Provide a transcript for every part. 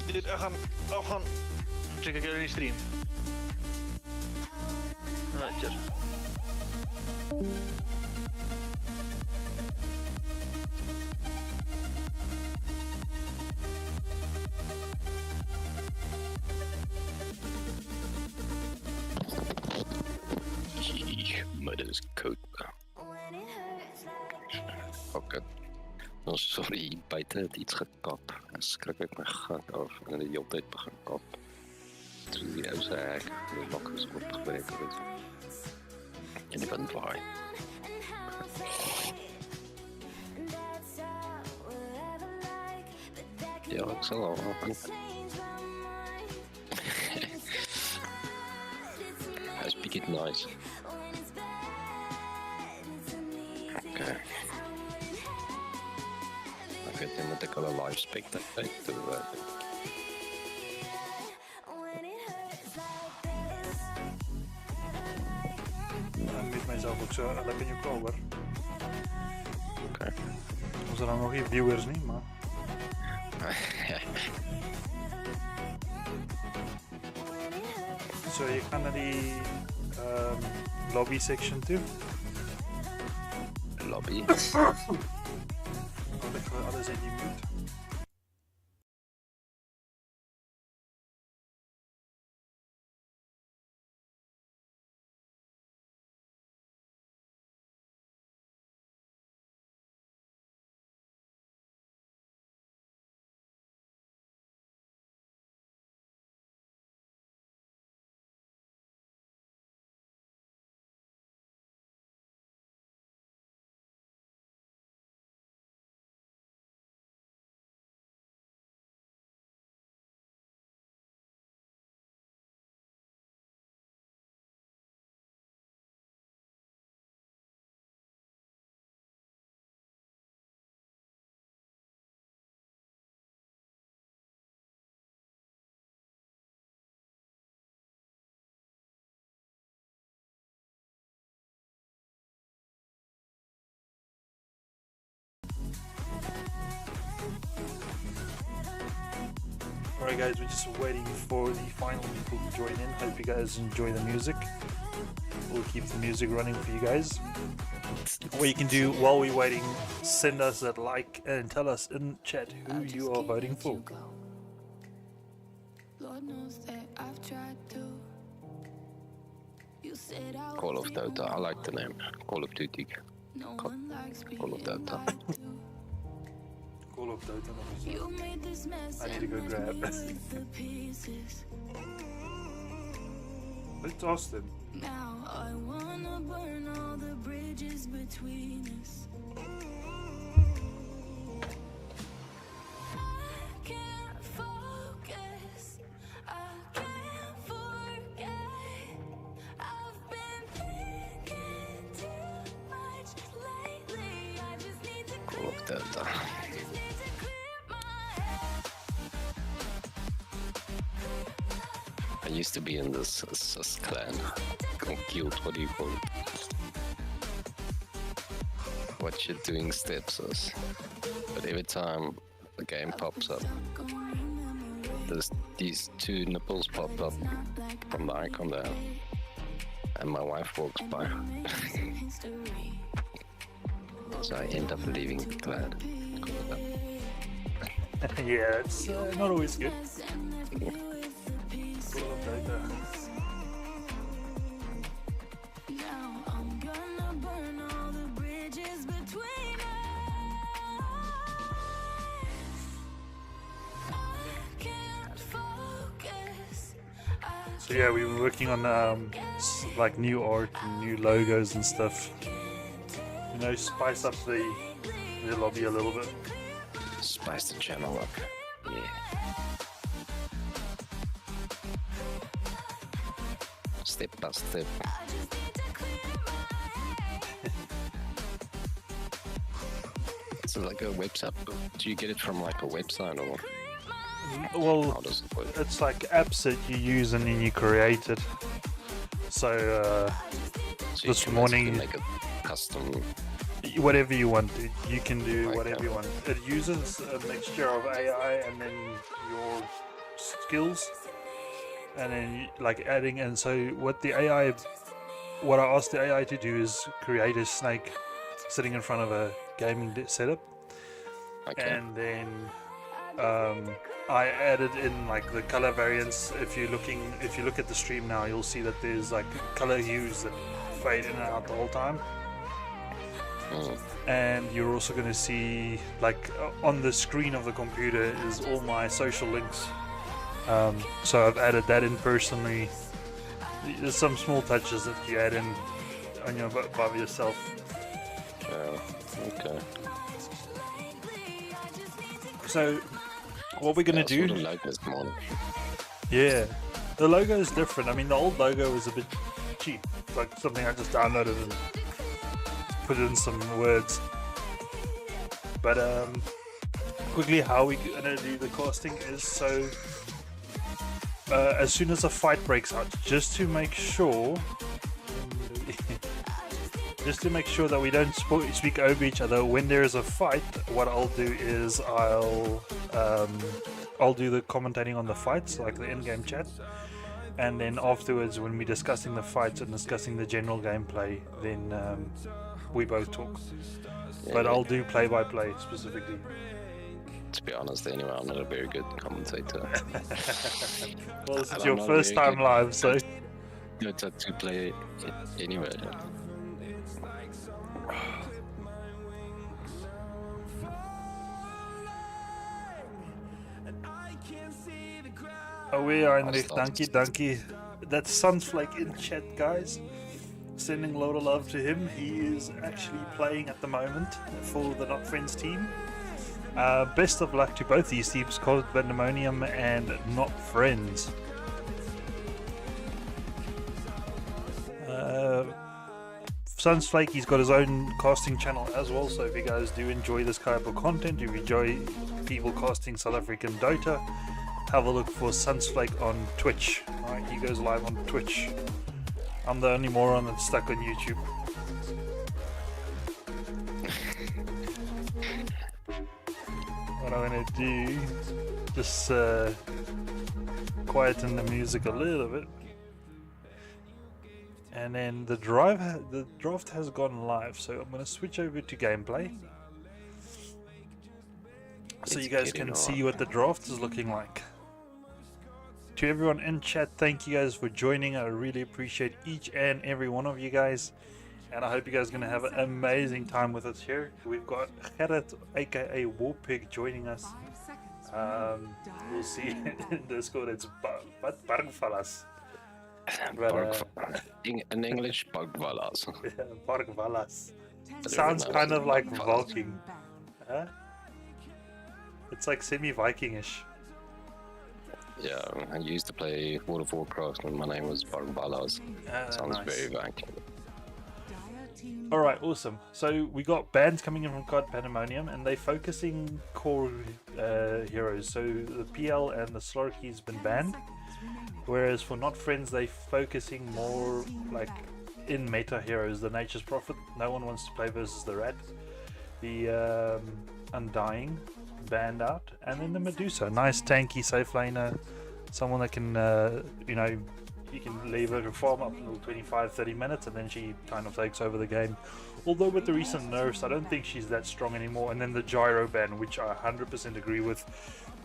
Dit, we gaan check ik jullie stream. Netjes. Maar dit is code. Oké. Oh, sorry, buiten het iets gekapt. Dan skrik ik mijn gat af en de hele tijd begin kap. Toen die oude zaak, de lokkers opgewerkt wordt. En ik ben blij. Ja, ik zal al wachten. Hij speak it nice. Oké. Oké, dan moet ik al een live spectator doen. Dan weet mijzelf ook zo 11 oktober. Oké. Als er dan nog geen viewers niet, maar... Zo, je gaat naar die lobby section toe. Lobby? Dan leggen we alles in die mute. Alright guys, we're just waiting for the final people to join in. Hope you guys enjoy the music. We'll keep the music running for you guys. What you can do while we're waiting, send us that like and tell us in chat who you are voting for. Call of Dota, I like the name. Call of Duty. Call of Dota. Call of Dota. I need to go grab. Let's ask them. Now I wanna burn all the bridges between us. I can't focus, I can't forget. I've been thinking too much lately. I just need to Call of Dota. I used to be in this clan. Guild, what do you call it? What you're doing steps is. But every time the game pops up, there's these two nipples pop up from the icon there. And my wife walks by. So I end up leaving the clan. Yeah, it's not always good. So yeah, we were working on like new art and new logos and stuff. You know, spice up the lobby a little bit. Spice the channel up. Yeah. Step by step. It's like a website. Do you get it from like a website or? Well, How does it work? it's like apps that you use and then you create it. So So this you can morning, basically make a custom. whatever you want, you can do Okay. whatever you want. It uses a mixture of AI and then your skills, and then like adding. And so what I asked the AI to do is create a snake sitting in front of a gaming setup, Okay. and then I added in like the color variants. If you look at the stream now, you'll see that there's like color hues that fade in and out the whole time. And you're also going to see like on the screen of the computer is all my social links. So I've added that in personally. There's some small touches that you add in on your by yourself. Okay. So what we're going to do? Sort of like this morning. Yeah, the logo is different. I mean, the old logo was a bit cheap, like something I just downloaded and put in some words. But quickly, how we're gonna do the casting is so as soon as a fight breaks out, just to make sure that we don't speak over each other when there is a fight. What I'll do is I'll do the commentating on the fights, like the in-game chat, and then afterwards when we're discussing the fights and discussing the general gameplay, then we both talk. But I'll do play-by-play specifically. To be honest, anyway, I'm not a very good commentator. Well, this is I'm your not first very time good. live, so To play it anyway. we are in the Danky. That's Sunflake in chat, guys. Sending a lot of love to him. He is actually playing at the moment for the Not Friends team. Best of luck to both these teams, COD Pandamonium and Not Friends. Sunflake, he's got his own casting channel as well, so if you guys do enjoy this type of content, if you enjoy people casting South African Dota, have a look for Sunflake on Twitch. Alright, he goes live on Twitch. I'm the only moron that's stuck on YouTube. What I'm gonna do Just quieten the music a little bit. And then the draft has gone live, so I'm going to switch over to gameplay. So you guys can see what the draft is looking like. To everyone in chat, thank you guys for joining. I really appreciate each and every one of you guys. And I hope you guys are going to have an amazing time with us here. We've got Gerrit, aka Warpig, joining us. We'll see in Discord, it's Bargvalas. In English, Bargvalas. Bargvalas. Sounds kind of like Viking. Huh? It's like semi-Vikingish. Yeah, I used to play World of Warcraft and my name was Bargvalas. Sounds nice. very Viking. Alright, awesome. So we got bands coming in from COD Pandemonium and they're focusing core heroes. So the PL and the Slorky's been banned. Whereas for Not Friends, they're focusing more like in meta heroes. The Nature's Prophet, no one wants to play versus the Rat. The Undying, banned out. And then the Medusa, nice tanky safe laner. Someone that can, you know, you can leave her to farm up until 25-30 minutes and then she kind of takes over the game. Although with the recent nerfs, I don't think she's that strong anymore. And then the Gyro ban, which I 100% agree with.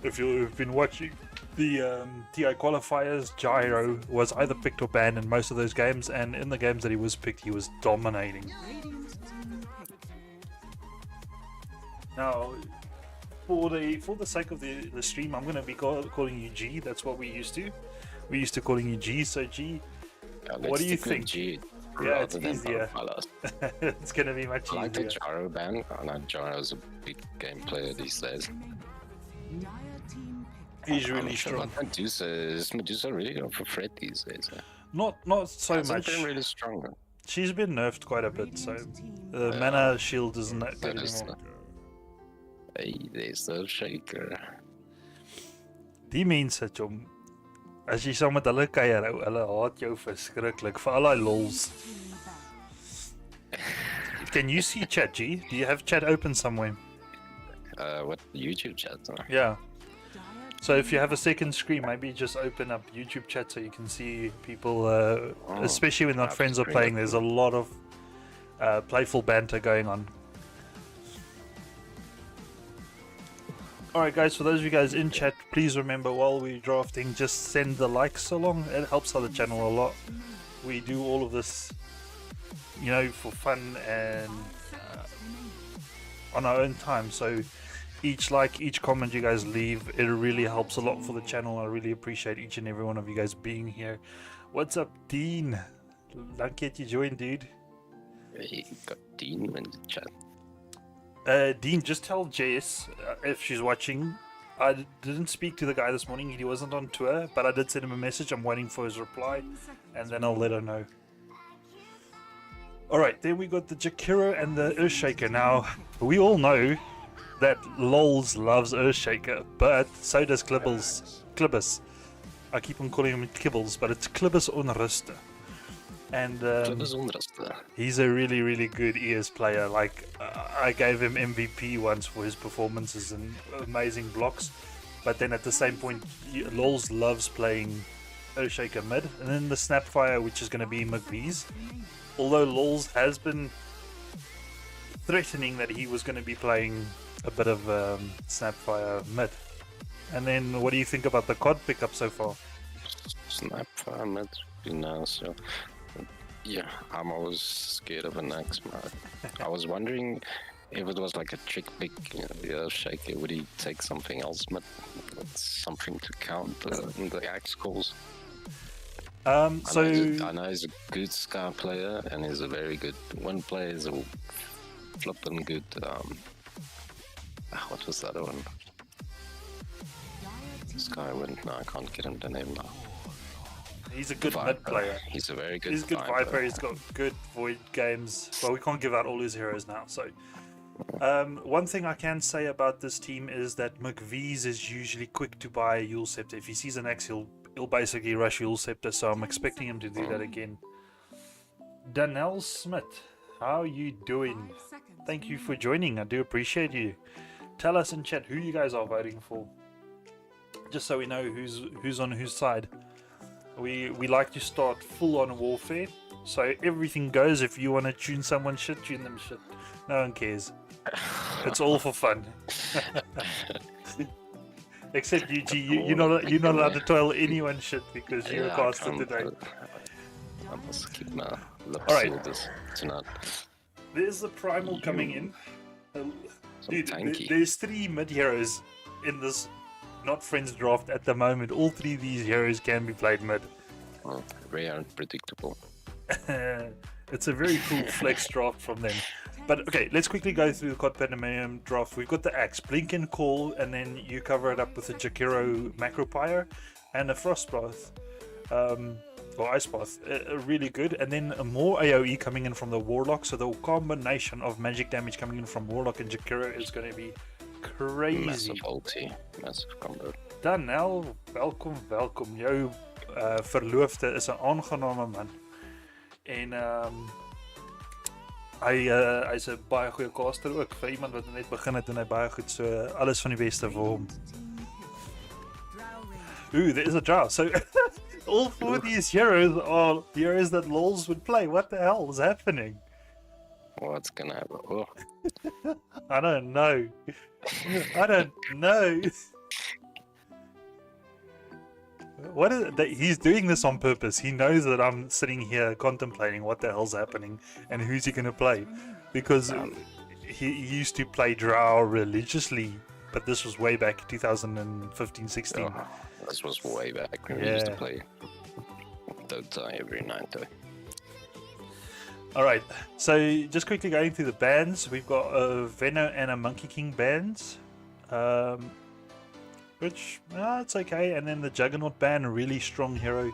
If you've been watching the TI qualifiers, Gyro was either picked or banned in most of those games, and in the games that he was picked, he was dominating. Now, for the sake of the stream, I'm going to be calling you G. That's what we used to. We used to calling you G. So G, what do you think? G, yeah, it's easier. It's going to be much easier. I like the Gyro ban. I know Gyro's a big game player these days. He's really strong. Medusa really of a threat these days. Not so much. Been really strong. She's been nerfed quite a bit, so the mana shield isn't that good anymore. Hey, there's the shaker. Die mense, chom. As jy saam met hulle kuier, hulle haat jou verskriklik vir al daai lols. Can you see chat, G? Do you have chat open somewhere? What YouTube chat? Yeah. So if you have a second screen, maybe just open up YouTube chat so you can see people, especially when Not Friends are playing. There's a lot of playful banter going on. Alright guys, for those of you guys in chat, please remember while we're drafting, just send the likes along. It helps out the channel a lot. We do all of this, you know, for fun and on our own time. So each like, each comment you guys leave, it really helps a lot for the channel. I really appreciate each and every one of you guys being here. What's up, Dean? Lucky that you joined, dude. Hey, got Dean in the chat. Dean, just tell Jess if she's watching. I didn't speak to the guy this morning. He wasn't on tour, but I did send him a message. I'm waiting for his reply, and then I'll let her know. Alright, then we got the Jakiro and the Earthshaker. Now, we all know that Lols loves Earthshaker, but so does Klibbus. I keep on calling him Kibbles, but it's Klibbus Onruste. And he's a really, really good ES player. Like, I gave him MVP once for his performances and amazing blocks. But then at the same point, Lols loves playing Earthshaker mid. And then the Snapfire, which is going to be McVee's. Although Lols has been threatening that he was going to be playing a bit of Snapfire mid. And then what do you think about the COD pickup so far? Snapfire mid, be nice. Yeah, I'm always scared of an axe, man. I was wondering if it was like a trick pick, you know, the Earthshaker, would he take something else, but something to counter the axe calls? I know he's a good Scar player, and he's a very good. One player is a flippin' good. What was that one? Skywind. No, I can't get him the name now. He's a good mid player. He's a very good. He's a good Viper. He's got good Void games. Well, we can't give out all his heroes now. So, one thing I can say about this team is that McVee's is usually quick to buy Yule Scepter. If he sees an axe, he'll basically rush Yule Scepter. So I'm expecting him to do that again. Danelle Smith, how are you doing? Thank you for joining. I do appreciate you. Tell us in chat who you guys are voting for. just so we know who's on whose side. We like to start full on warfare, so everything goes. If you want to tune someone shit, tune them shit. No one cares. It's all for fun. Except you, G. You're not allowed to tell anyone shit because you're a I caster can't, today. I must keep my lips Alright. sealed this tonight. There's the primal coming in. Dude, tanky. there's 3 mid heroes in this not friends draft at the moment. All 3 of these heroes can be played mid. Well, very unpredictable. It's a very cool flex draft from them. But okay, let's quickly go through the COD Pandamonium draft. We've got the Axe, Blink and Call, and then you cover it up with a Jakiro Macropire and a Frostpath. Or Ice Path. Really good. And then more AoE coming in from the Warlock. So the combination of magic damage coming in from Warlock and Jakiro is going to be crazy. Massive ulti, massive combo. Danel, welkom. Jou verloofde is 'n aangename man. En hy's 'n baie goeie caster ook vir iemand wat net begin het en hy baie goed, so alles van die beste vir hom. Ooh, there is a draw. So all 4 of these heroes are heroes that LOLs would play. What the hell is happening? What's gonna happen? Oh, I don't know. I don't know. What is it that he's doing this on purpose? He knows that I'm sitting here contemplating what the hell's happening and who's he gonna play, because he used to play Drow religiously, but this was way back 2015-16. oh, this was way back when we used to play Dota every night though. Alright, so just quickly going through the bands, we've got a Venno and a Monkey King bands, which, it's okay, and then the Juggernaut band, a really strong hero.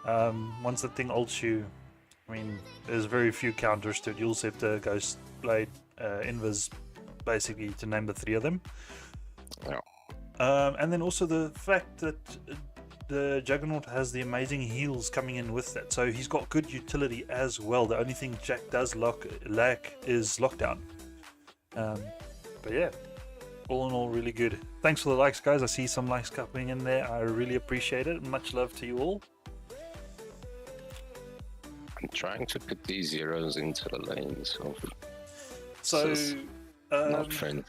Once the thing ults you, I mean, there's very few counters to it. Dual Scepter, Ghost Blade, Invis, basically, to name the 3 of them. Yeah. And then also the fact that the Juggernaut has the amazing heals coming in with that, so he's got good utility as well. The only thing Jack does lack is lockdown. But yeah, all in all, really good. Thanks for the likes, guys. I see some likes coming in there. I really appreciate it. Much love to you all. I'm trying to put these zeros into the lanes of So not friend.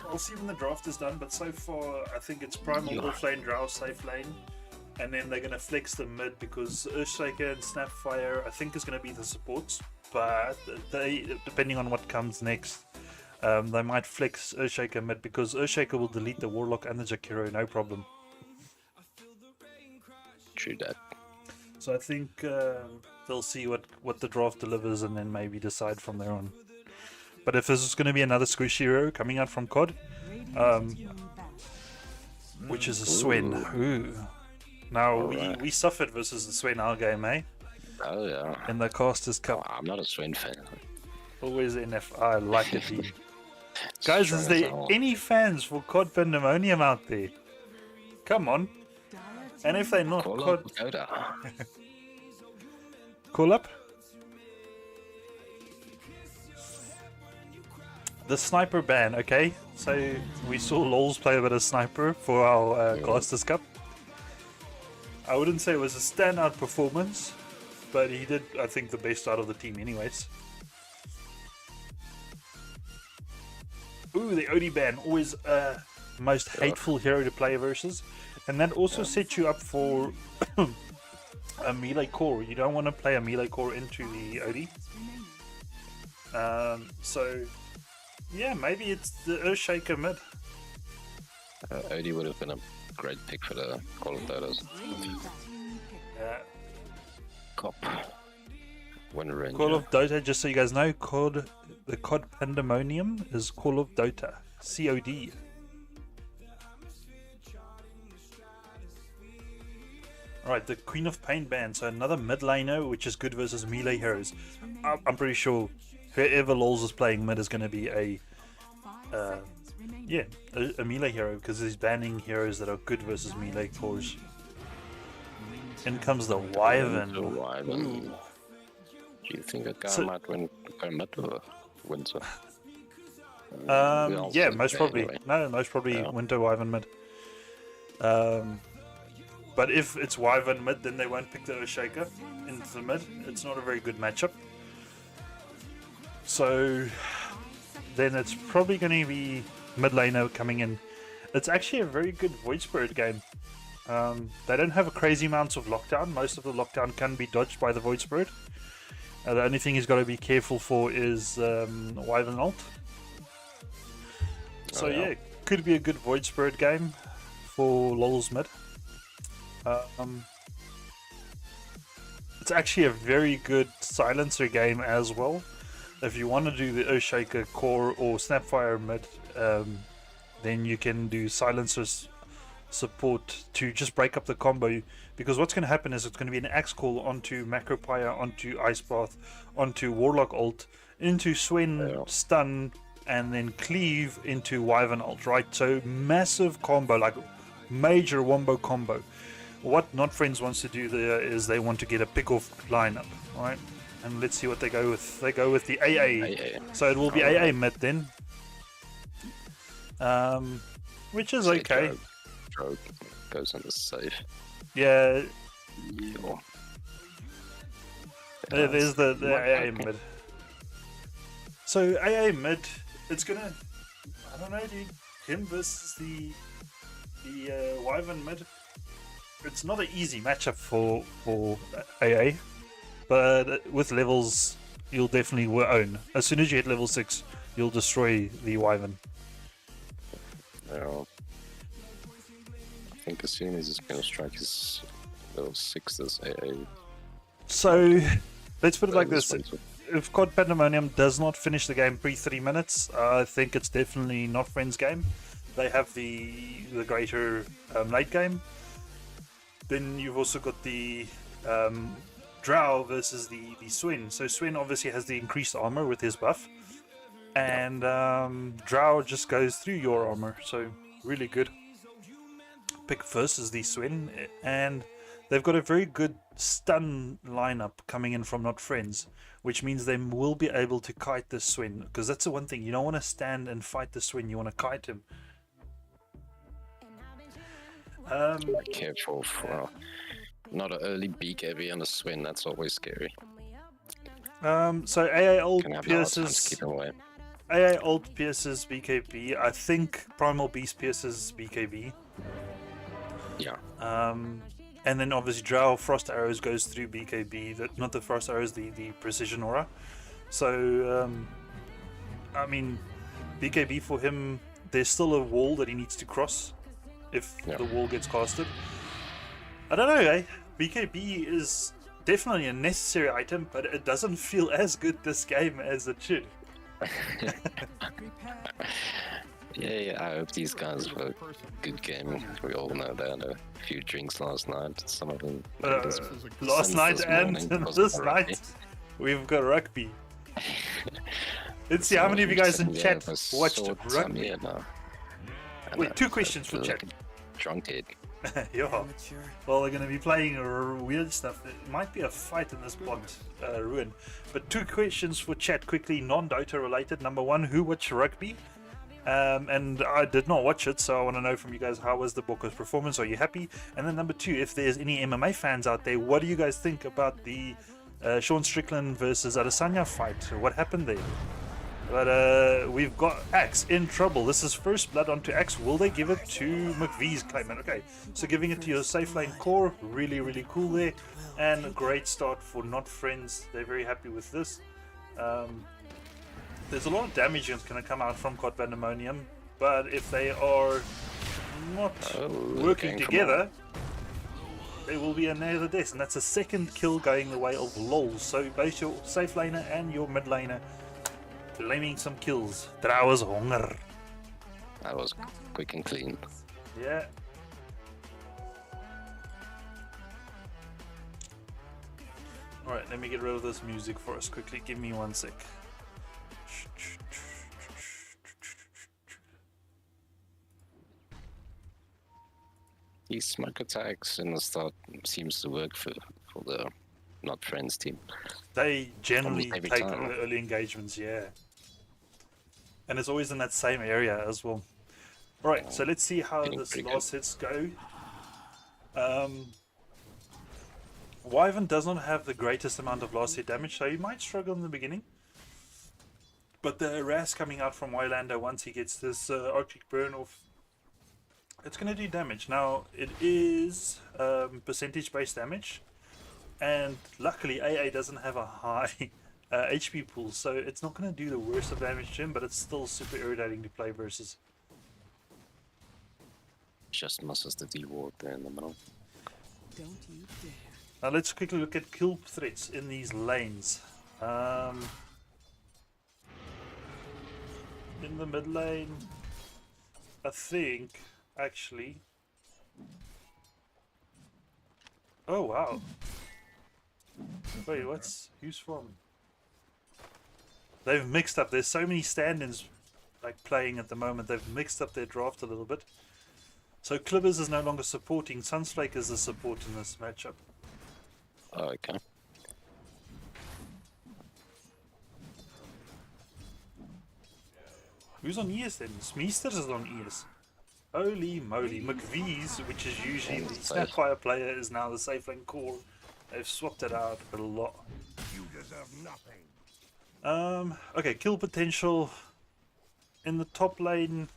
I'll see when the draft is done, but so far I think it's Primal, Wolflane, Drow, Safe Lane, and then they're going to flex the mid because Earthshaker and Snapfire I think is going to be the supports, but they, depending on what comes next, they might flex Earthshaker mid because Earthshaker will delete the Warlock and the Jakiro, no problem. True that. So I think they'll see what the draft delivers and then maybe decide from there on. But if this is going to be another squishy hero coming out from COD, which is a Swen. Ooh. Now, we suffered versus the Swen our game, eh? Oh yeah. In the Casters Cup. Oh, I'm not a Swen fan. Always NF. I like it, dude. Guys, Strong is as there hell. any fans for COD Pandemonium out there? Come on. And if they're not Call COD... up Dota. Call up? The sniper ban, okay? So we saw Lols play a bit of sniper for our Casters Cup. I wouldn't say it was a standout performance, but he did, I think, the best out of the team anyways. Ooh, the OD ban, always most hateful hero to play versus. And that also sets you up for a melee core. You don't want to play a melee core into the OD. So... yeah, maybe it's the Earthshaker mid. Odie would have been a great pick for the Call of Dotas. Yeah. Cop. Winter Ranger. Call of Dota, just so you guys know, the COD Pandemonium is Call of Dota. COD. Alright, the Queen of Pain band, so another mid laner, which is good versus melee heroes. I'm pretty sure whoever Lols is playing mid is going to be a melee hero, because he's banning heroes that are good versus melee cores. In comes the Wyvern. The Wyvern. Do you think that guy might win mid or Winter? Yeah, most probably. Anyway. No, most probably Winter Wyvern mid. But if it's Wyvern mid, then they won't pick the Earthshaker into the mid. It's not a very good matchup. So then it's probably going to be mid laner coming in. It's actually a very good Void Spirit game. They don't have a crazy amounts of lockdown. Most of the lockdown can be dodged by the Void Spirit. The only thing he's got to be careful for is Wyvern ult. So yeah, could be a good Void Spirit game for LoL's mid. It's actually a very good silencer game as well. If you want to do the Earthshaker core or Snapfire mid, then you can do silencers support to just break up the combo, because what's going to happen is it's going to be an axe call onto Macropyre, onto Ice Bath, onto Warlock ult, into Swen stun, and then cleave into Wyvern ult, right? So massive combo, like major wombo combo. What Not Friends wants to do there is they want to get a pick off lineup, right? And let's see what they go with. They go with the AA. So it will be AA mid then. Which is okay. Drogue goes into safe. Yeah. Yeah. There's the AA mid. So AA mid, it's gonna, I don't know, dude. Him versus the Wyvern mid. It's not an easy matchup for AA, but with levels, you'll definitely own. As soon as you hit level 6, you'll destroy the Wyvern. Yeah. I think as soon as he's going to strike his level 6, there's AA. So, let's put it like this. If COD Pandemonium does not finish the game pre-3 minutes, I think it's definitely Not Friends game. They have the greater late game. Then you've also got the Drow versus the Swen. So Swen obviously has the increased armor with his buff, and Drow just goes through your armor. So really good pick versus the Swen, and they've got a very good stun lineup coming in from Not Friends, which means they will be able to kite the Swen, because that's the one thing, you don't want to stand and fight the Swen, you want to kite him. Careful for not an early beak heavy on a Swen, that's always scary. So AA ult Can have a hard time to pierces keep him away. AA ult pierces BKB. I think Primal Beast pierces BKB. Yeah. And then obviously Drow Frost Arrows goes through BKB. Not the Frost Arrows, the Precision Aura. So I mean, BKB for him, there's still a wall that he needs to cross if the wall gets casted. I don't know, eh? BKB is definitely a necessary item, but it doesn't feel as good this game as it should. Yeah, I hope these guys were good gaming. We all know they had a few drinks last night. Some of them last night and this night we've got rugby. Let's see how many of you guys in chat watched rugby. Wait, 2 questions for chat. Drunk head. Yeah. Well, we're going to be playing weird stuff. There might be a fight in this bot, Ruin. But 2 questions for chat quickly, non-Dota related. Number 1, who watched rugby? And I did not watch it, so I want to know from you guys, how was the Boko's performance? Are you happy? And then number 2, if there's any MMA fans out there, what do you guys think about the Sean Strickland versus Adesanya fight? What happened there? But we've got Axe in trouble. This is first blood onto Axe. Will they give it to McVee's claimant? Okay, so giving it to your safe lane core, really, really cool there. And a great start for Not Friends. They're very happy with this. There's a lot of damage that's going to come out from COD Pandemonium, but if they are not working together, there will be another death, and that's a second kill going the way of LOL. So both your safe laner and your mid laner claiming some kills. Trouwens honger. That was quick and clean. Yeah. Alright, let me get rid of this music for us quickly. Give me 1 sec. These smoke attacks in the start seems to work for the Not Friends team. They generally Almost every take time. early engagements, yeah. And it's always in that same area as well. Alright, so let's see how Getting this pretty last hits go. Wyvern does not have the greatest amount of last hit damage, so he might struggle in the beginning. But the RAS coming out from Wylander once he gets this Arctic Burn off, it's going to do damage. Now, it is percentage-based damage, and luckily AA doesn't have a high HP pool, so it's not going to do the worst of damage to him, but it's still super irritating to play versus. Just misses the D ward there in the middle. Don't you dare. Now let's quickly look at kill threats in these lanes. In the mid lane, I think, actually... Oh wow. Wait, who's from? They've mixed up, there's so many stand-ins like playing at the moment, they've mixed up their draft a little bit. So Clibbers is no longer supporting, Sunflake is the support in this matchup. Oh, okay. Who's on ES then? Smeesters is on ES. Holy moly. McVee's, which is usually the Snapfire player, is now the safe lane core. They've swapped it out a lot. You deserve nothing. Okay, kill potential in the top lane,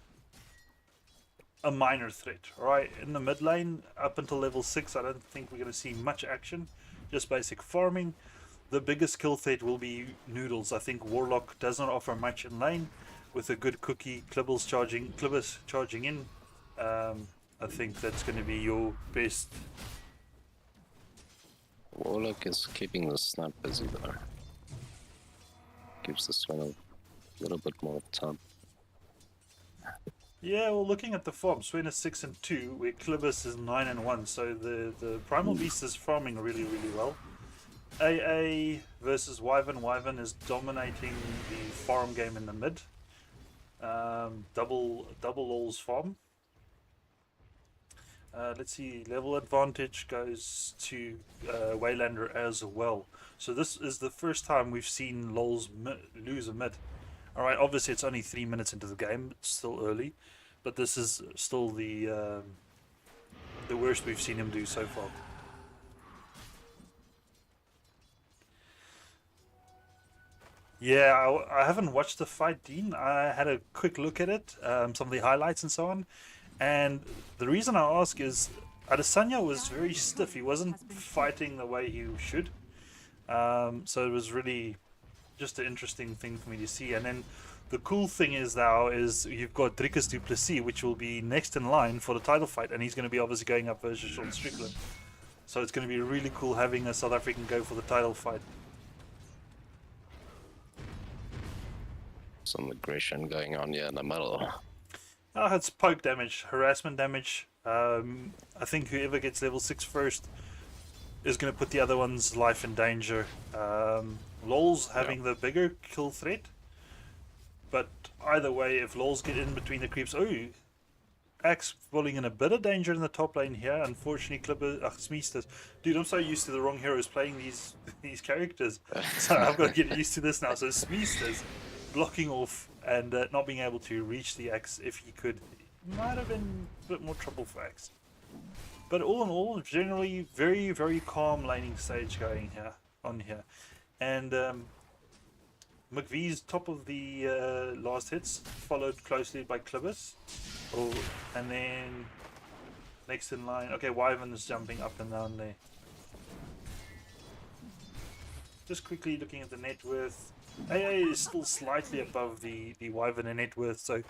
a minor threat. Alright, in the mid lane, up until level 6, I don't think we're going to see much action. Just basic farming. The biggest kill threat will be Noodles. I think Warlock does not offer much in lane. With a good cookie, Clibbers charging in. I think that's going to be your best. Warlock is keeping the snap busy though. Gives the Sven a little bit more time. Yeah, well, looking at the farm, Sven is 6 and 2, where Clibbers is 9 and 1. So the Primal Beast is farming really, really well. AA versus Wyvern. Wyvern is dominating the farm game in the mid. Double alls farm. Let's see, level advantage goes to Waylander as well. So this is the first time we've seen lols lose a mid. Alright, obviously it's only 3 minutes into the game, it's still early, but this is still the worst we've seen him do so far. Yeah, I haven't watched the fight, Dean. I had a quick look at it, some of the highlights and so on. And the reason I ask is, Adesanya was very stiff. He wasn't fighting the way he should. So it was really just an interesting thing for me to see. And then the cool thing is now is you've got Dricus du Plessis, which will be next in line for the title fight. And he's going to be obviously going up versus Sean Strickland. So it's going to be really cool having a South African go for the title fight. Some aggression going on here in the middle. Oh, it's poke damage, harassment damage. I think whoever gets level 6 first is going to put the other one's life in danger. LOL's having the bigger kill threat. But either way, if LOL's get in between the creeps... Oh, Axe falling in a bit of danger in the top lane here. Unfortunately, Smeesters. Dude, I'm so used to the wrong heroes playing these characters. So I've got to get used to this now. So Smeesters blocking off and not being able to reach the Axe if he could. Might have been a bit more trouble for Axe. But all in all, generally very, very calm laning stage going here. And McVee's top of the last hits, followed closely by Clibbers. Oh, and then next in line, okay, Wyvern is jumping up and down there. Just quickly looking at the net worth. AA is still slightly above the Wyvern in net worth, so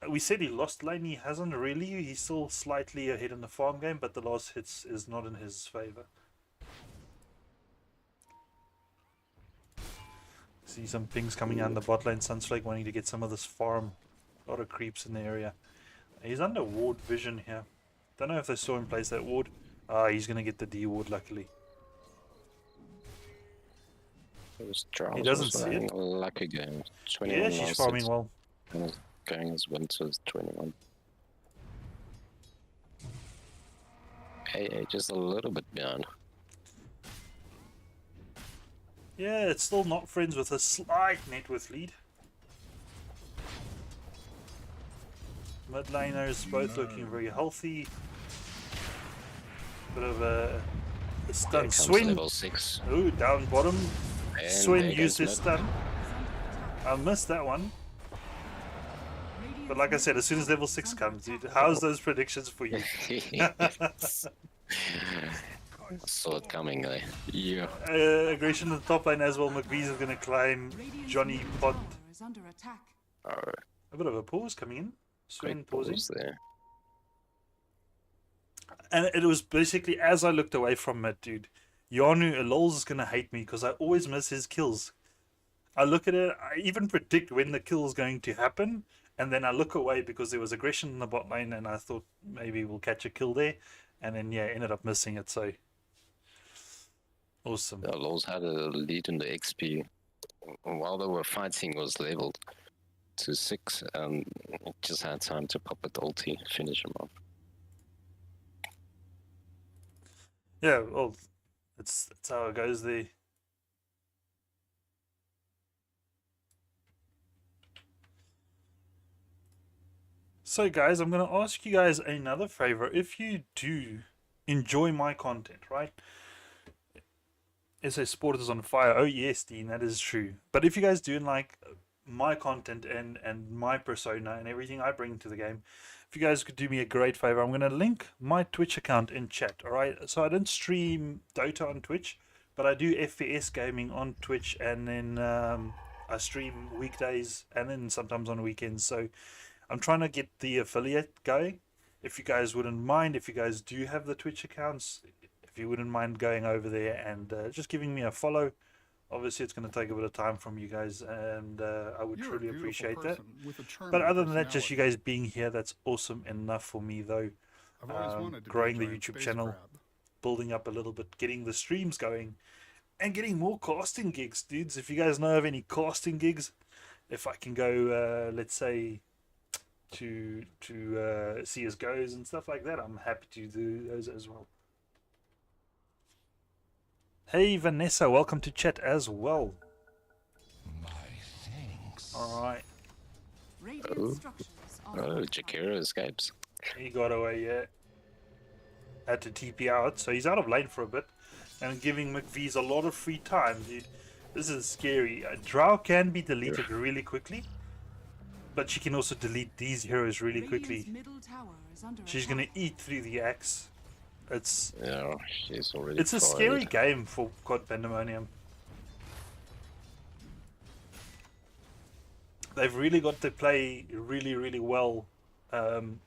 we said he lost lane, he hasn't really, he's still slightly ahead in the farm game, but the last hits is not in his favor. See some pings coming out in the bot lane, Sunflake wanting to get some of this farm, a lot of creeps in the area. He's under ward vision here, don't know if they saw him place that ward. He's going to get the D ward luckily. He doesn't see it. Lucky game. Yeah, she's farming well. And going as Winter's 21. AA just a little bit behind. Yeah, it's still not friends with a slight net worth lead. Mid laners both looking very healthy. Bit of a stun. Swing. Level 6. Ooh, down bottom. And Swin there used goes his mid. stun. I missed that one. But like I said, as soon as level 6 comes, dude, how's those predictions for you? Saw it coming, eh? Yeah. Aggression in the top lane as well. McVee's is going to climb. Johnny Pod. Is under attack. A bit of a pause coming in. Swin Great pausing. pause there. And it was basically as I looked away from it, dude. Yanu Lols is going to hate me because I always miss his kills. I look at it, I even predict when the kill is going to happen, and then I look away because there was aggression in the bot lane, and I thought maybe we'll catch a kill there, and then yeah, ended up missing it. So awesome. The Lols had a lead in the XP. While they were fighting, was leveled to 6, and it just had time to pop it ulti, finish him off. Yeah, well, that's how it goes there. So guys, I'm going to ask you guys another favor. If you do enjoy my content, right? SA Sport is on fire. Oh yes, Dean, that is true. But if you guys do like my content and my persona and everything I bring to the game, if you guys could do me a great favor, I'm going to link my Twitch account in chat, alright? So I don't stream Dota on Twitch, but I do FPS gaming on Twitch, and then I stream weekdays and then sometimes on weekends. So I'm trying to get the affiliate going. If you guys wouldn't mind, if you guys do have the Twitch accounts, if you wouldn't mind going over there and just giving me a follow. Obviously, it's going to take a bit of time from you guys, and I would truly appreciate that. But other than that, just you guys being here, that's awesome enough for me, though. Growing the YouTube channel, building up a little bit, getting the streams going, and getting more casting gigs, dudes. If you guys know of any casting gigs, if I can go, let's say, to CSGOs and stuff like that, I'm happy to do those as well. Hey Vanessa, welcome to chat as well. Alright. Oh, Jakira escapes. He got away, yeah. Had to TP out, so he's out of lane for a bit. And giving McVee's a lot of free time, dude. This is scary. Drow can be deleted really quickly, but she can also delete these heroes really quickly. She's gonna eat through the axe. Yeah, she's already. It's a scary game for COD Pandamonium. They've really got to play really, really well and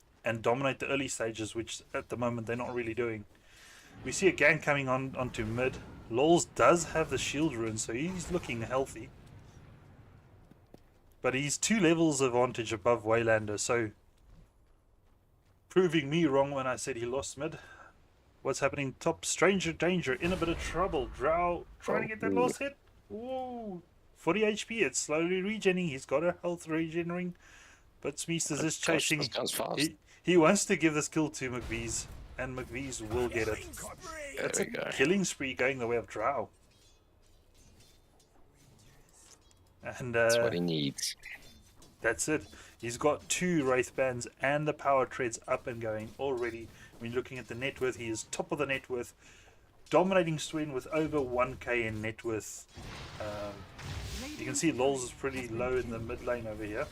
dominate the early stages, which at the moment they're not really doing. We see a gang coming onto mid. Lols does have the shield rune, so he's looking healthy. But he's 2 levels advantage above Waylander, so proving me wrong when I said he lost mid. What's happening top? Stranger danger, in a bit of trouble. Drow trying to get that last hit. Whoa, 40 HP. It's slowly regenerating. He's got a health regenerating, but Smeesters is chasing. He wants to give this kill to McVee's, and McVee's will get it. That's a killing spree going the way of Drow. And that's what he needs. That's it. He's got 2 Wraith Bands and the Power Treads up and going already. When looking at the net worth, he is top of the net worth, dominating Swin with over 1k in net worth. You can see Lols is pretty low in the mid lane over here,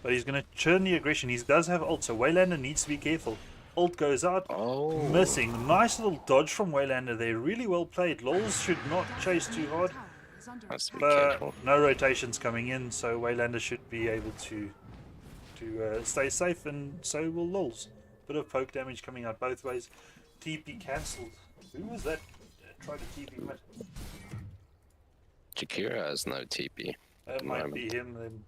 but he's going to churn the aggression. He does have ult, so Waylander needs to be careful. Ult goes out, missing. Nice little dodge from Waylander there, really well played. Lols should not chase too hard, but no rotations coming in, so Waylander should be able to stay safe, and so will Lols. Bit of poke damage coming out both ways. TP cancelled. Who was that? Tried to TP mid. Jakira has no TP. That might be him then.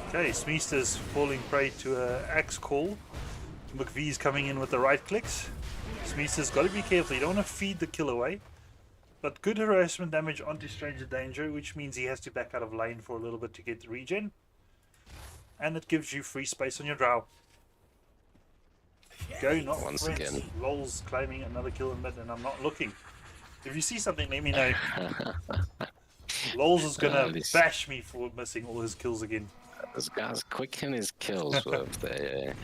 Okay, Smeester's falling prey to an axe call. McVee's coming in with the right clicks. Smeester's got to be careful. You don't want to feed the kill away. But good harassment damage onto Stranger Danger, which means he has to back out of lane for a little bit to get the regen. And it gives you free space on your Drow. Go not once friends. Again. Lol's claiming another kill in mid, and I'm not looking. If you see something, let me know. Lols is gonna this- bash me for missing all his kills again. This guy's quick in his kills with the.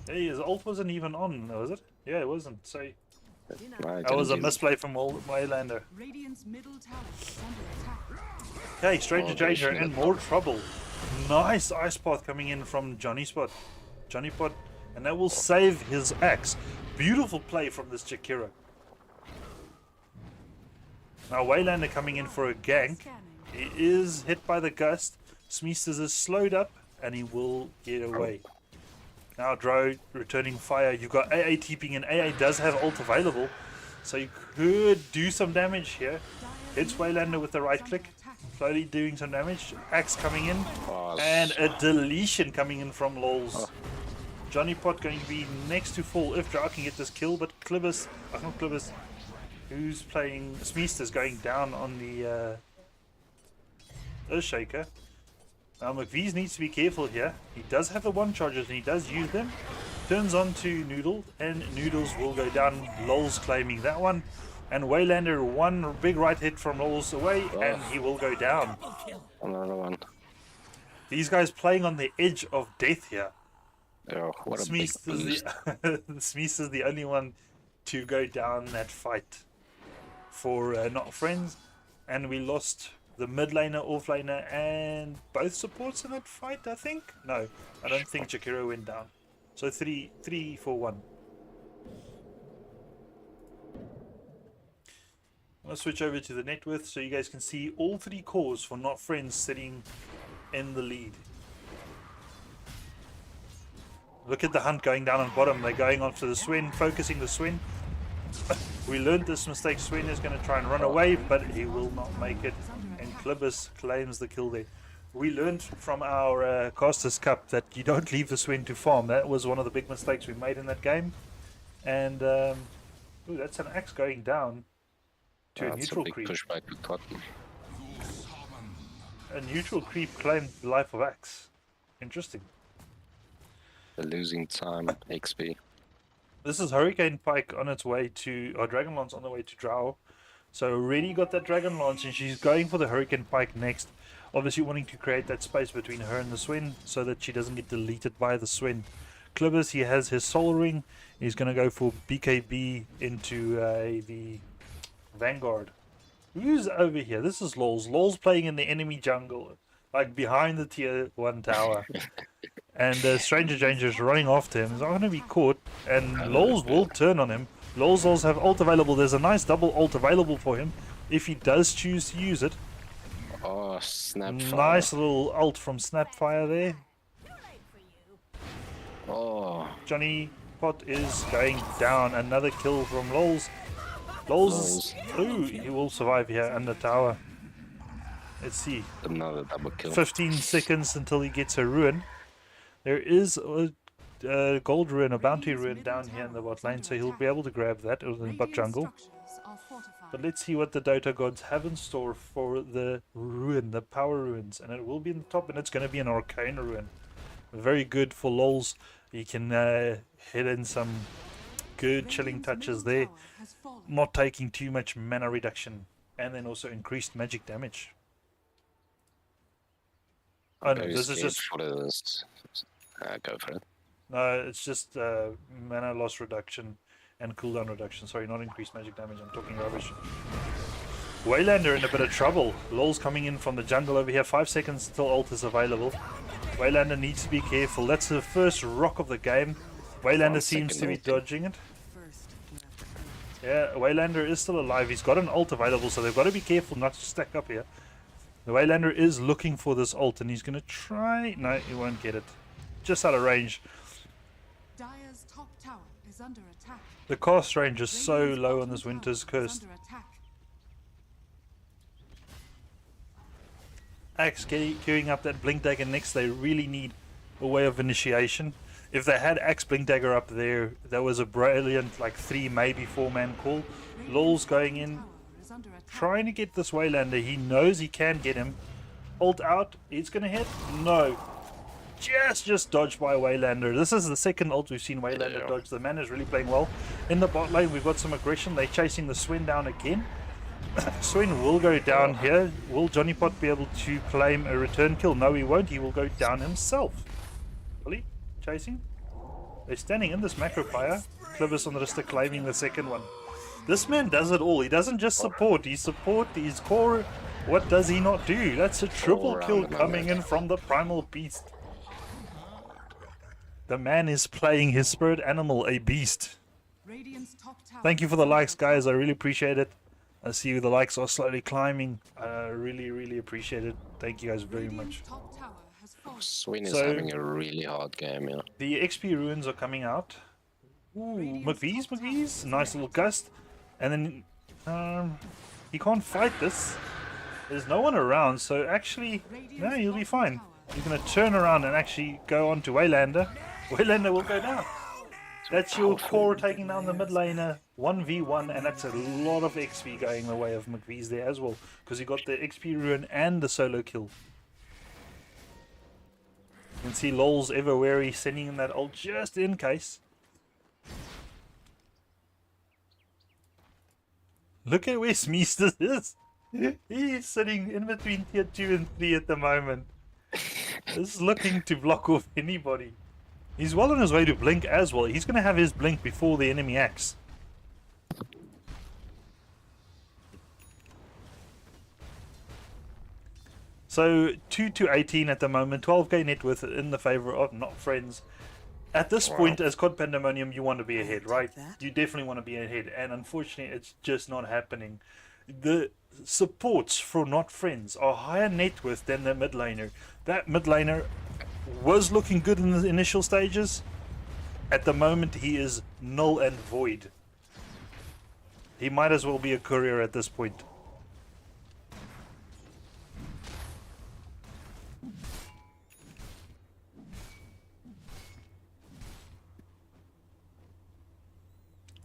Hey, his ult wasn't even on, was it? Yeah, it wasn't. So No, that was a didn't use it. misplay from Waylander. Radiant's middle tower is under attack. Okay, Stranger Oh, Danger Danger. in more trouble. Nice ice path coming in from Johnny Pot, and that will save his axe. Beautiful play from this Jakiro. Now Waylander coming in for a gank. He is hit by the gust. Smeesters is slowed up and he will get away. Now Dro returning fire. You've got AA TPing in. AA does have ult available, so you could do some damage here. Hits Waylander with the right click. Slowly doing some damage. Axe coming in. Oh, And a deletion coming in from Lols. Johnny Pot going to be next to full if Drow can get this kill, but Clibbus, not Clibbus, who's playing Smeesters going down on the Earthshaker. Now McVees needs to be careful here. He does have the one charges and he does use them. Turns on to Noodle and Noodles will go down. Lols claiming that one. And Waylander one big right hit from Lols away and he will go down. another one. These guys playing on the edge of death here. Oh, what a big boost. Smeese is the only one to go down that fight for not friends, and we lost the mid laner, off laner, and both supports in that fight. I think no, I don't think Jakiro went down. So 3-4-1. Let's switch over to the net worth so you guys can see all 3 cores for not friends sitting in the lead. Look at the hunt going down on bottom. They're going after the Swen, focusing the Swen. We learned this mistake. Swen is going to try and run away, but he will not make it. And Clibbus claims the kill there. We learned from our Casters Cup that you don't leave the Swen to farm. That was one of the big mistakes we made in that game. And ooh, that's an axe going down to a neutral big creep. pushback with Cotton. A neutral creep claimed the life of axe. Interesting. The losing time XP. This is Hurricane Pike on its way to, or Dragon Lance on the way to Drow. So already got that Dragon Lance and she's going for the Hurricane Pike next. Obviously wanting to create that space between her and the Swen so that she doesn't get deleted by the Swen. Clibbus, he has his Soul Ring. He's going to go for BKB into the Vanguard. Who's over here? This is Lols. Lols playing in the enemy jungle, like behind the tier 1 tower. And Stranger Danger is running after him. He's not going to be caught. And Lols will turn on him. Lols have ult available. There's a nice double ult available for him if he does choose to use it. Oh, Snapfire. Nice little ult from Snapfire there. Oh, Johnny Pot is going down. Another kill from Lols. Lols, ooh, he will survive here under tower. Let's see. another double kill. 15 seconds until he gets a ruin. There is a gold ruin, a bounty ruin down here in the bot lane, so he'll be able to grab that in the bot jungle. But let's see what the Dota gods have in store for the ruin, the power ruins, and it will be in the top, and it's going to be an arcane ruin. Very good for Lols. You can hit in some good chilling touches there, not taking too much mana reduction, and then also increased magic damage. Oh, no, Very this is scared just for this. Go for it. no, it's just mana loss reduction and cooldown reduction. Sorry, not increased magic damage. I'm talking rubbish. Waylander in a bit of trouble. Lol's coming in from the jungle over here. 5 seconds until ult is available. Waylander needs to be careful. That's the first rock of the game. Waylander 1 seems to be second ult. dodging it. Yeah, Waylander is still alive. He's got an ult available, so they've got to be careful not to stack up here. The Waylander is looking for this ult, and he's going to try... No, he won't get it. Just out of range. Dire's top tower is under attack. The cast range is so low on this Winter's Curse. Axe queuing up that Blink Dagger next. They really need a way of initiation. If they had Axe Blink Dagger up there, that was a brilliant, like 3, maybe 4-man call. Lol's going in, trying to get this Waylander. He knows he can get him. Ult out. It's going to hit. No. Just dodged by Waylander. This is the second ult we've seen Waylander dodge. The man is really playing well. In the bot lane, we've got some aggression. They're chasing the Swen down again. Swin will go down here. Will Johnny Pot be able to claim a return kill? No, he won't. He will go down himself. Really? Chasing? They're standing in this macro fire. Clivis on the wrist claiming the second one. This man does it all. He doesn't just support. He his core. What does he not do? That's a triple kill coming in from the primal beast. The man is playing his spirit animal, a beast. Radiant's top tower. Thank you for the likes, guys. I really appreciate it. I see the likes are slowly climbing. I really appreciate it. Thank you guys very much. Radiant's top tower has fallen. Swin is So- having a really hard game, yeah. The XP ruins are coming out. Ooh, McVee's. Nice little gust. And then he can't fight this. There's no one around, so actually, no, he'll be fine. He's going to turn around and actually go on to Waylander. Waylander will go down. That's your core taking down the mid laner 1v1, and that's a lot of XP going the way of McVee's there as well, because he got the XP ruin and the solo kill. You can see Lol's ever wary sending in that ult just in case. Look at where Smeester is. He's sitting in between tier 2 and 3 at the moment. This is looking to block off anybody. He's well on his way to blink as well. He's going to have his blink before the enemy acts. So 2 to 18 at the moment, 12k net worth in the favor of not friends. At this point, as COD Pandamonium, you want to be ahead, right? You definitely want to be ahead, and unfortunately, it's just not happening. The supports for not friends are higher net worth than the mid laner. That mid laner was looking good in the initial stages. At the moment, he is null and void. He might as well be a courier at this point.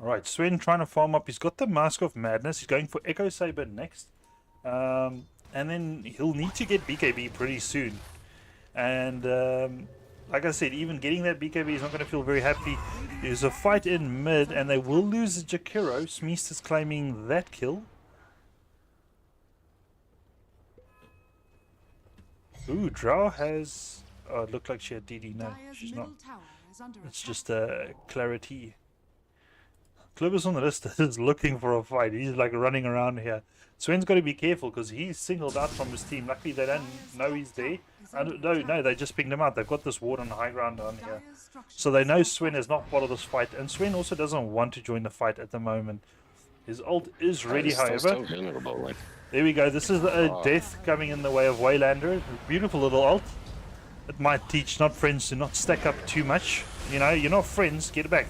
Alright, Sven trying to farm up. He's got the Mask of Madness. He's going for Echo Saber next. And then he'll need to get BKB pretty soon. And like I said, even getting that BKB is not going to feel very happy. There's a fight in mid, and they will lose the Jakiro. Smeest is claiming that kill. Ooh, Drow has... Oh, it looked like she had DD. No, Dire's she's middle not. tower is under It's attack. just Clarity. Clivis on the wrist is looking for a fight. He's like running around here. Sven's got to be careful because he's singled out from his team. Luckily they don't know he's there. No, they just pinged him out. They've got this ward on the high ground down here. Dire's structures So they know are Sven is not part of this fight. And Sven also doesn't want to join the fight at the moment. His ult is ready, He's however. still vulnerable, like. There we go. This is a death coming in the way of Waylander. Beautiful little ult. It might teach not friends to not stack up too much. You know, you're not friends. Get it back.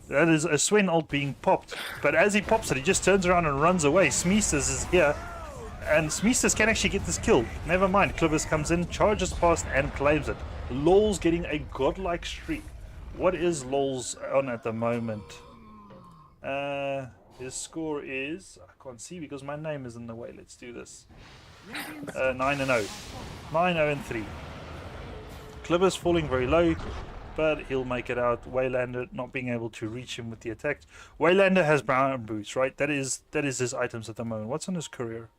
That is a Sven ult being popped. But as he pops it, he just turns around and runs away. Smeesters is here. And Smeesters can actually get this kill. Never mind. Clivis comes in, charges past, and claims it. LOL's getting a godlike streak. What is LOL's on at the moment? His score is... I can't see because my name is in the way. Let's do this. 9-0. 9-0-3. Clivis falling very low, but he'll make it out. Waylander not being able to reach him with the attacks. Waylander has brown boots, right? That is his items at the moment. What's on his courier?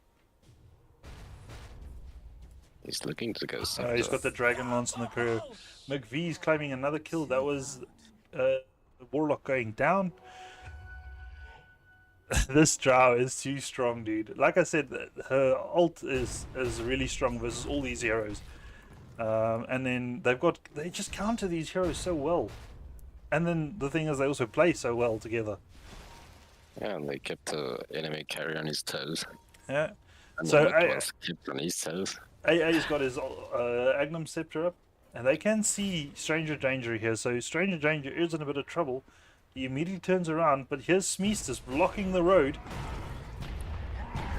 He's looking to go He's got the Dragon Lance on the courier. McVee's claiming another kill. That was the Warlock going down. This Drow is too strong, dude. Like I said, her ult is really strong versus all these heroes. And then they just counter these heroes so well. And then the thing is, they also play so well together. Yeah, and they kept the enemy carry on his toes. Yeah. And So the was kept on his toes. AA's got his Agnum Scepter up, and they can see Stranger Danger here. So Stranger Danger is in a bit of trouble. He immediately turns around, but here's Smeesters blocking the road.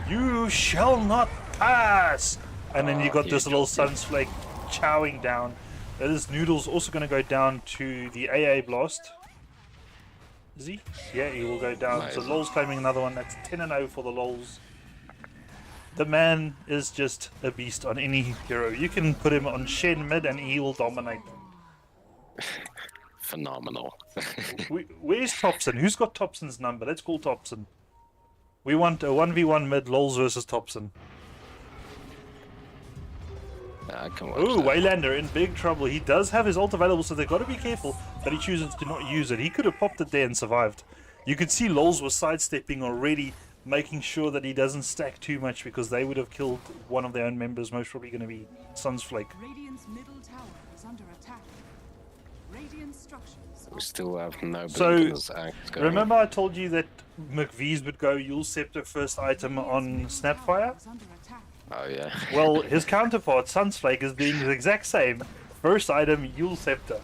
You shall not pass! And then you got this little Sunsflake chowing down. This Noodle's also going to go down to the AA Blast. Is he? Yeah, he will go down. Nice. So LOL's claiming another one. That's 10-0 for the LOLs. The man is just a beast on any hero. You can put him on Shen mid and he will dominate. Phenomenal. Where's Thompson? Who's got Thompson's number? Let's call Thompson. We want a 1v1 mid Lols versus Thompson. I can watch Ooh, that. Waylander in big trouble. He does have his ult available, so they've got to be careful that he chooses to not use it. He could have popped it there and survived. You could see Lols was sidestepping already, making sure that he doesn't stack too much because they would have killed one of their own members, most probably going to be Sunsflake. Radiant's middle tower is under attack. Radiant structures. We still have no So, Blinkers act going. Remember I told you that McVee's would go Yule Scepter first item on Snapfire? Is under attack. Oh yeah. Well, his counterpart, Sunsflake, is doing the exact same. First item, Yule Scepter.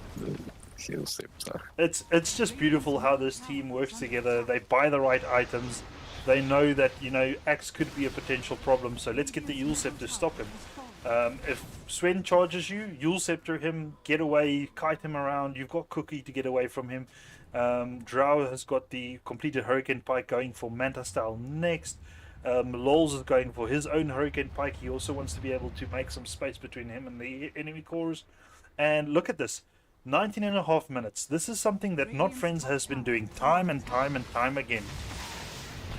Shield Scepter. It's just beautiful how this team works together. They buy the right items. They know that, you know, Axe could be a potential problem, so let's get the Yule Scepter to stop him. If Sven charges you, Yule Scepter him, get away, kite him around. You've got Cookie to get away from him. Drow has got the completed Hurricane Pike going for Manta style next. Lols is going for his own Hurricane Pike. He also wants to be able to make some space between him and the enemy cores. And look at this. 19.5 minutes. This is something that Not Friends has been doing time and time and time again.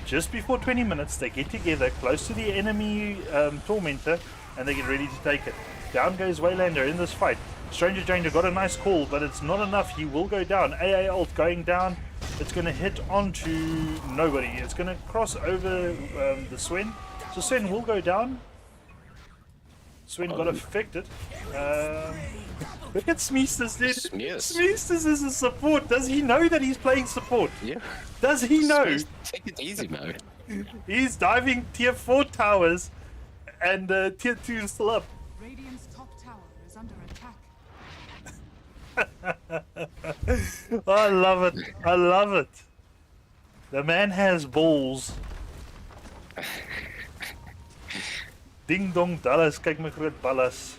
Just before 20 minutes, they get together close to the enemy Tormentor, and they get ready to take it. Down goes Waylander in this fight. Stranger Danger got a nice call, but it's not enough. He will go down. AA ult going down. It's going to hit onto nobody. It's going to cross over the Swen. So Swen will go down. Swen got affected. Look at Smeesters, dude. Smeesters is a support. Does he know that he's playing support? Yeah. Does he know? Take it easy, Mo. He's diving tier 4 towers and tier 2 is still up. Radiant's top tower is under attack. I love it. I love it. The man has balls. Ding dong Dallas, kyk my groot ballas.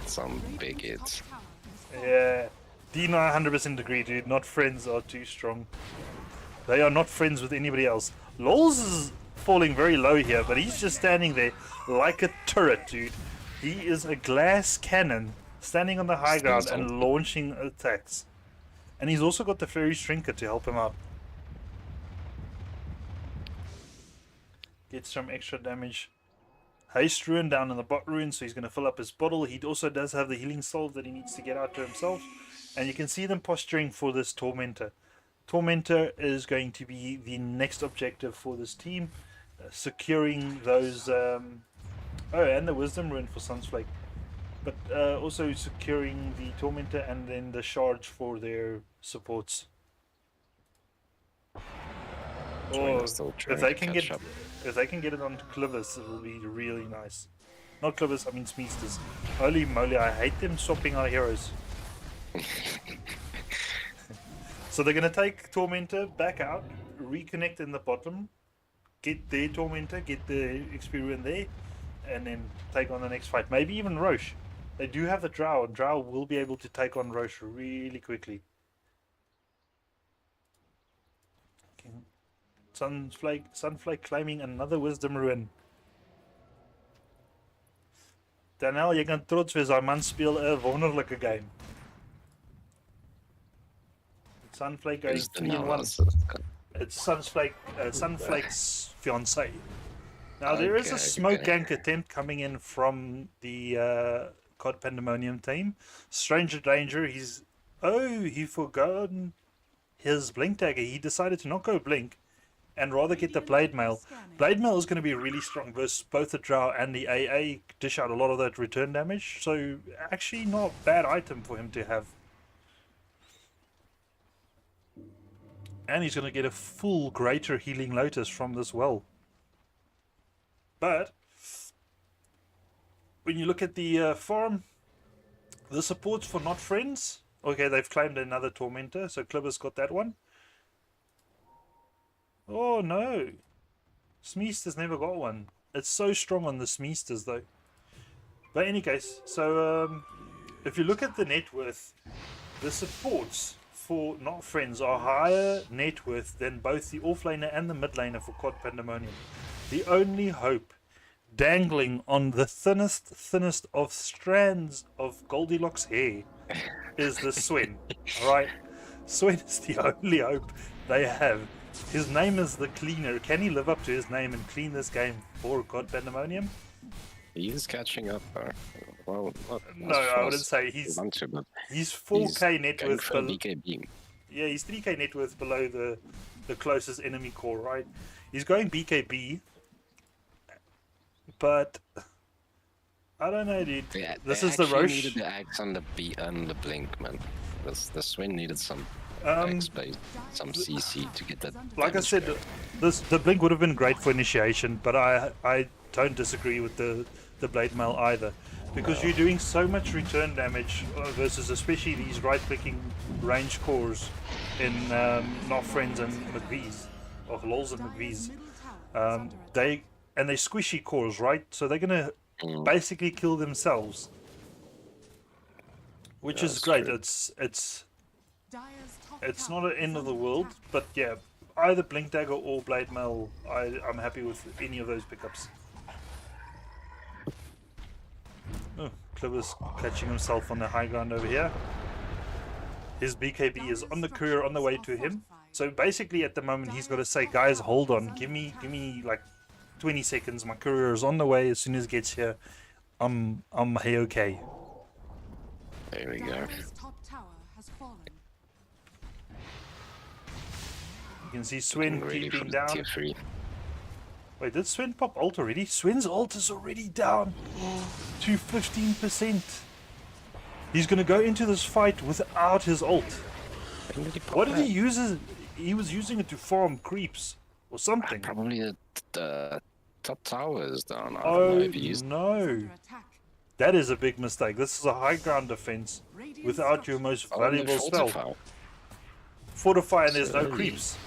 Some big hits. Top tower is Yeah. Dino 100% agree, dude. Not Friends are too strong. They are not friends with anybody else. Lols is falling very low here, but he's just standing there like a turret, dude. He is a glass cannon standing on the high ground and launching attacks. And he's also got the Fairy Trinket to help him out. Gets some extra damage. Haste Ruin down in the bot ruin, so he's going to fill up his bottle. He also does have the healing salve that he needs to get out to himself. And you can see them posturing for this Tormentor. Tormentor is going to be the next objective for this team. Securing those... oh, and the Wisdom Ruin for Sunsflake. But also securing the Tormentor and then the Charge for their supports. Oh, if they can get it onto Clivis, it will be really nice. Not Clivis, I mean Smeesters. Holy moly, I hate them swapping our heroes. So they're going to take Tormentor back out, reconnect in the bottom, get their Tormentor, get the XP in there, and then take on the next fight. Maybe even Roche. They do have the Drow, and Drow will be able to take on Roche really quickly. Okay. Sunflake claiming another Wisdom Ruin. Daniel, jy kan trots wees, daai man speel 'n wonderlike game. Sunflake going 3-1. It's Sunflake's fiancé. Now there is a smoke gank attempt coming in from the COD Pandamonium team. Stranger Danger, he forgotten his blink dagger. He decided to not go blink and rather get the blade mail. Blade mail is going to be really strong versus both the Drow and the AA. Dish out a lot of that return damage, so actually not a bad item for him to have. And he's going to get a full Greater Healing Lotus from this well. But when you look at the farm, the supports for Not Friends, okay, they've claimed another Tormentor, so Clibber's got that one. Oh no, Smeester's never got one. It's so strong on the Smeesters though. But in any case, so if you look at the net worth, the supports for Not Friends are higher net worth than both the offlaner and the mid laner for COD Pandemonium. The only hope dangling on the thinnest of strands of Goldilocks hair is the Swen. Alright? Swen is the only hope they have His name is the Cleaner. Can he live up to his name and clean this game for COD Pandemonium? He's catching up. Well, not No, as I wouldn't fast say as he's. we want to, but He's 4K net going worth. for BKB. Yeah, he's 3K net worth below the closest enemy core, right? He's going BKB, but I don't know, dude. This is the Roche. Needed the axe and the blink, man. The Swin needed some axe base, some CC to get that. Like I damage said, going. the blink would have been great for initiation, but I don't disagree with the blade mail either, because you're doing so much return damage versus especially these right-clicking range cores in not Friends and McVee's, or Lols and McVee's. They're squishy cores, right? So they're gonna basically kill themselves, which is great. True. It's not an end of the world, but yeah, either Blink Dagger or Blade Mail, I'm happy with any of those pickups. Oh, Clibber's catching himself on the high ground over here. His BKB is on the courier on the way to him. So basically at the moment he's got to say, guys, hold on, give me like 20 seconds. My courier is on the way. As soon as it gets here, I'm hey-okay. There we go. Dire's top tower has fallen. You can see Swin Ready for keeping the down. tier 3. Wait, did Swin pop ult already? Swin's ult is already down to 15%. He's going to go into this fight without his ult. When did he pop What did he that? use? He was using it to farm creeps or something. Probably the top tower is down. I don't Oh know if he used no. Under attack. That is a big mistake. This is a high ground defense without your most valuable spell. Fortify and there's no creeps.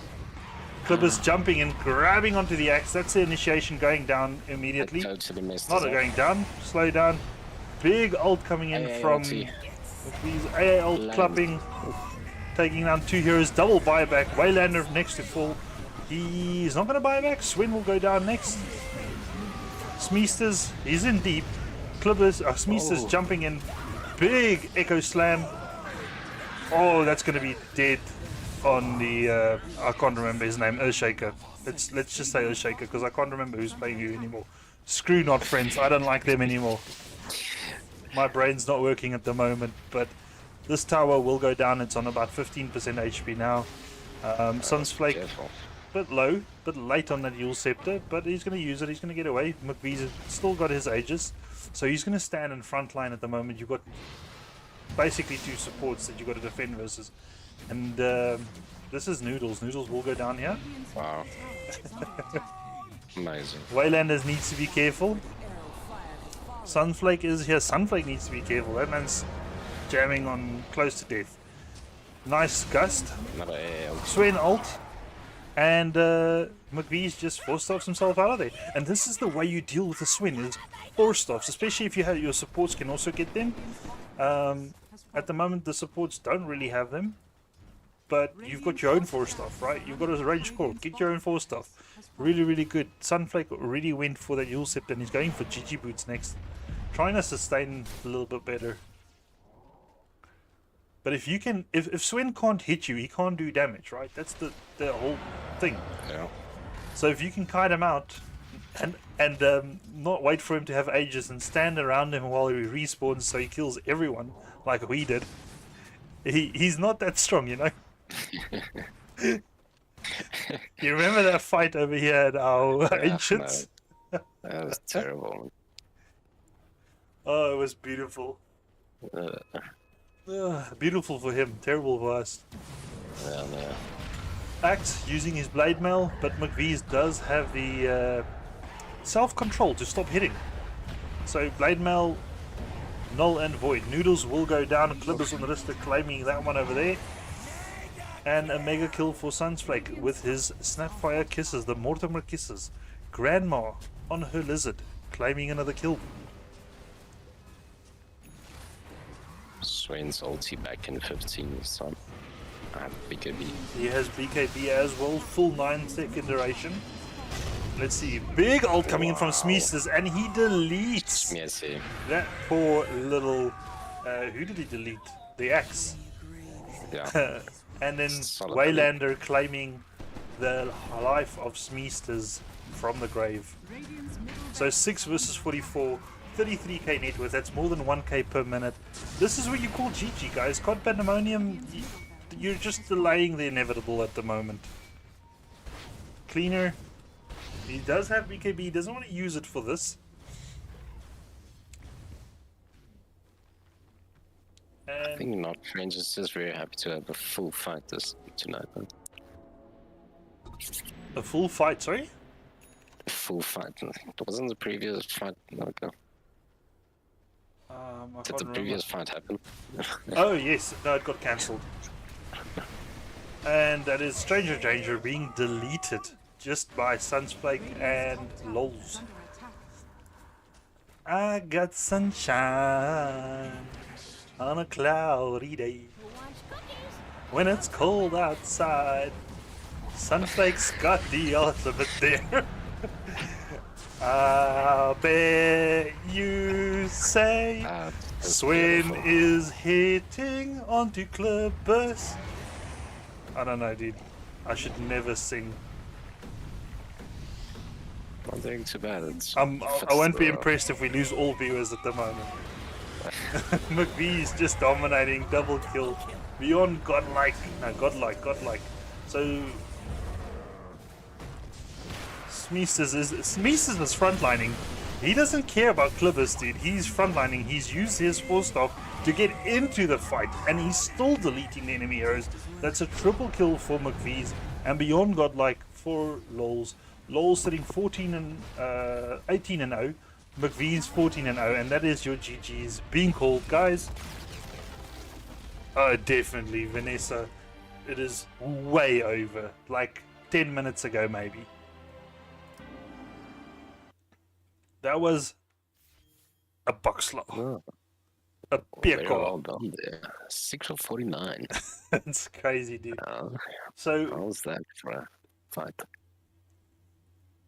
Clibber's jumping and grabbing onto the axe. That's the initiation going down immediately. Totally missed Not his going down. Slow down. Big ult coming in AA from ulti. these AA ult Land. clapping. Taking down 2 heroes. Double buyback. Waylander next to full. He's not going to buy back. Swin will go down next. Smeesters, he's in deep. Clibbers, Smeesters jumping in. Big Echo Slam. Oh, that's going to be dead on the, I can't remember his name, Earthshaker. Let's just say Earthshaker, because I can't remember who's playing who anymore. Screw not Friends, I don't like them anymore. My brain's not working at the moment, but this tower will go down. It's on about 15% HP now. Sunsflake, Careful. bit low, bit late on that Yule Scepter, but he's going to use it. He's going to get away. McVee's still got his Aegis, so he's going to stand in front line at the moment. You've got basically 2 supports that you've got to defend versus. And this is Noodles. Noodles will go down here. Wow. Amazing. Waylanders needs to be careful. Sunflake is here. Sunflake needs to be careful. That man's jamming on close to death. Nice gust. Another AL. Swain ult. And McVee's just force-staffs himself out of there. And this is the way you deal with the Swin, is force-staffs, especially if you have your supports can also get them. At the moment, the supports don't really have them. But you've got your own force-staff, right? You've got a range core. Get your own force-staff. Really, really good. Sunflake already went for that Yule Scepter, and he's going for GG Boots next. Trying to sustain a little bit better. But if you can, if Swen can't hit you, he can't do damage, right? That's the whole thing. Yeah. So if you can kite him out and not wait for him to have Aegis and stand around him while he respawns so he kills everyone like we did, he's not that strong, you know? You remember that fight over here at our Ancients? No. That was terrible. Oh, it was beautiful. Beautiful for him, terrible for us. Yeah, no. Axe using his blade mail, but McVee's does have the self-control to stop hitting. So blade mail, null and void. Noodles will go down. Clibbers on the list of claiming that one over there. And a mega kill for Sunsflake with his Snapfire Kisses, the Mortimer Kisses. Grandma on her lizard, claiming another kill. Swain's ulti back in 15 this time. I have BKB. He has BKB as well, full 9-second duration. Let's see, big ult coming in from Smeesters, and he deletes Smeersy. that poor little. Who did he delete? The axe. Yeah. And then Solid Waylander claiming the life of Smeesters from the grave. Radiant's middle So 6 versus 44, 33k net worth. That's more than 1k per minute. This is what you call GG, guys. COD Pandemonium, you're just delaying the inevitable at the moment. Cleaner, he does have BKB. He doesn't want to use it for this. I think not Friends is just very happy to have a full fight tonight. Man. A full fight, sorry? A full fight. It wasn't the previous fight. Okay. I Did can't the previous fight happen? Oh yes, no, it got cancelled. And that is Stranger Danger being deleted just by Sunspike and LOLs. under attack. I got sunshine on a cloudy day. When it's cold outside, Sunflake's got the ultimate there. I bet you say Swen is hitting onto Clippers. I don't know, dude. I should never sing. Not doing too bad. I won't be impressed if we lose all viewers at the moment. McVee's just dominating, double kill. Beyond godlike. No, godlike. So Smeesters is frontlining. He doesn't care about Clippers, dude. He's frontlining. He's used his 4-star to get into the fight, and he's still deleting the enemy heroes. That's a triple kill for McVee's, and Beyond Godlike for LOLs. LOLs sitting 18 and 0. McVee's 14 and 0, and that is your GG's being called, guys. Definitely, Vanessa. It is way over. Like 10 minutes ago, maybe. That was a boxlaw. Oh, A very pieko. well done there. 6 of 49. It's crazy, dude. How So, was that for a fight?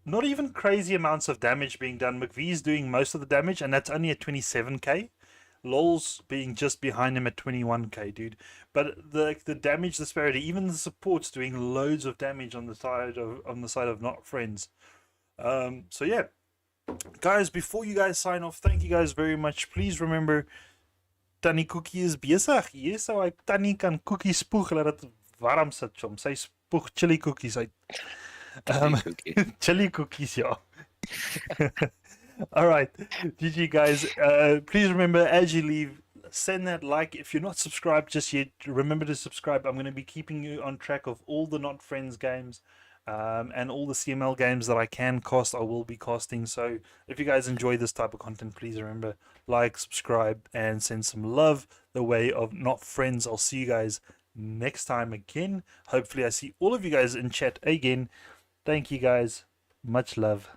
not even crazy amounts of damage being done. McVee's doing most of the damage, and that's only at 27k. LOL's being just behind him at 21k, dude. But the damage disparity, even the support's doing loads of damage on the side of not friends. So yeah. Guys, before you guys sign off, thank you guys very much. Please remember, Tannie Cookie is besig. Hier sou ek Tannie kan cookie spoeg laat dit warm sit soms. Sy spoeg chili cookies uit. Cookie. Chili cookies, yeah. Alright, GG guys. Please remember, as you leave, send that like. If you're not subscribed just yet, remember to subscribe. I'm going to be keeping you on track of all the Not Friends games. And all the CML games that I can cast, I will be casting. So if you guys enjoy this type of content, please remember, like, subscribe, and send some love the way of Not Friends. I'll see you guys next time again. Hopefully I see all of you guys in chat again. Thank you guys. Much love.